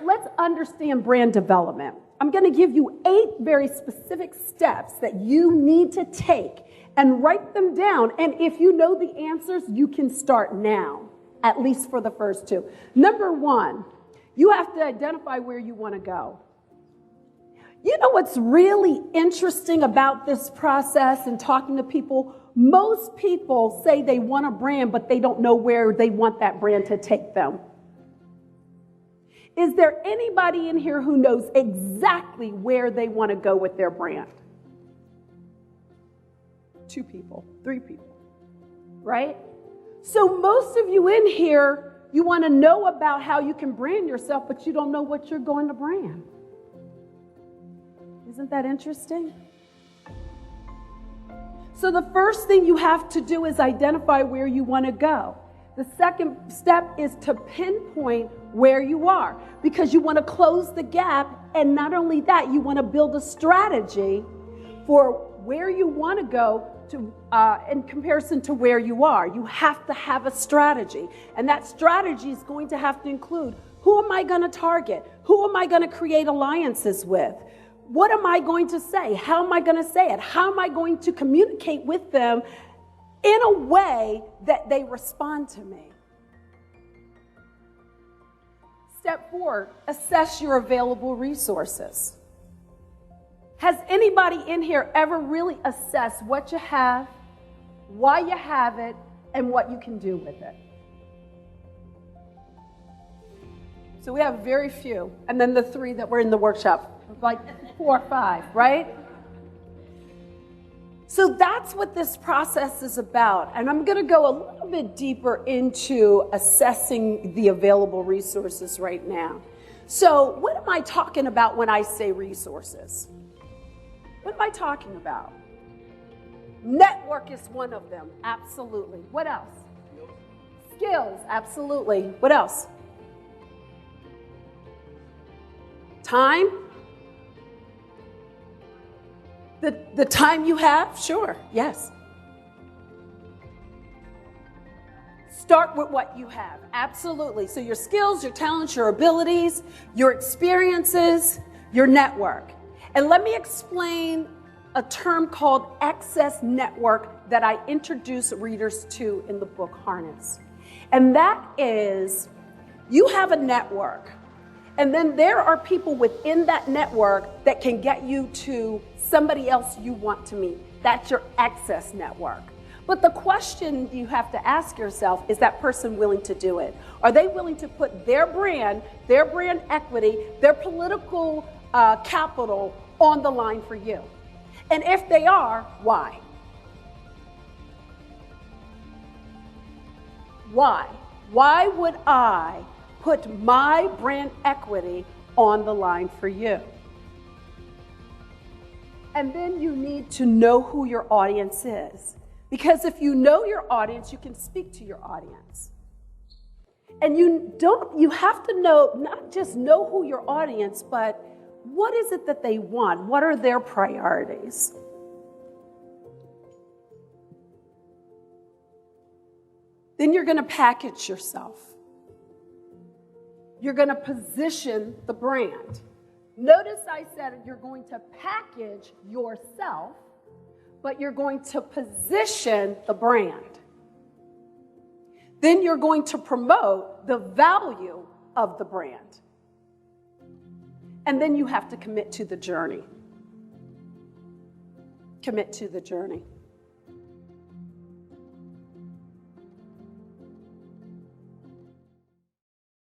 let's understand brand development. I'm going to give you 8 very specific steps that you need to take and write them down. And if you know the answers, you can start now, at least for the first 2. Number 1, you have to identify where you want to go. You know what's really interesting about this process and talking to people? Most people say they want a brand, but they don't know where they want that brand to take them. Is there anybody in here who knows exactly where they want to go with their brand? 2 people, 3 people, right? So most of you in here, you want to know about how you can brand yourself, but you don't know what you're going to brand. Isn't that interesting? So the first thing you have to do is identify where you want to go. The second step is to pinpoint where you are, because you want to close the gap. And not only that, you want to build a strategy for where you want to go to, in comparison to where you are. You have to have a strategy. And that strategy is going to have to include, who am I going to target? Who am I going to create alliances with? What am I going to say? How am I going to say it? How am I going to communicate with them in a way that they respond to me? Step 4, assess your available resources. Has anybody in here ever really assessed what you have, why you have it, and what you can do with it? So we have very few. And then the 3 that were in the workshop, like 4 or 5, right? So that's what this process is about. And I'm going to go a little bit deeper into assessing the available resources right now. So what am I talking about when I say resources? What am I talking about? Network is one of them. Absolutely. What else? Skills. Absolutely. What else? Time. The time you have? Sure, yes. Start with what you have, absolutely. So your skills, your talents, your abilities, your experiences, your network. And let me explain a term called access network that I introduce readers to in the book Harness. And that is, you have a network. And then there are people within that network that can get you to somebody else you want to meet. That's your access network. But the question you have to ask yourself, is that person willing to do it? Are they willing to put their brand equity, their political capital on the line for you? And if they are, why? Why? Why would I put my brand equity on the line for you? And then you need to know who your audience is. Because if you know your audience, you can speak to your audience. And you have to know, not just know who your audience, but what is it that they want? What are their priorities? Then you're going to package yourself. You're going to position the brand. Notice I said you're going to package yourself, but you're going to position the brand. Then you're going to promote the value of the brand. And then you have to commit to the journey. Commit to the journey.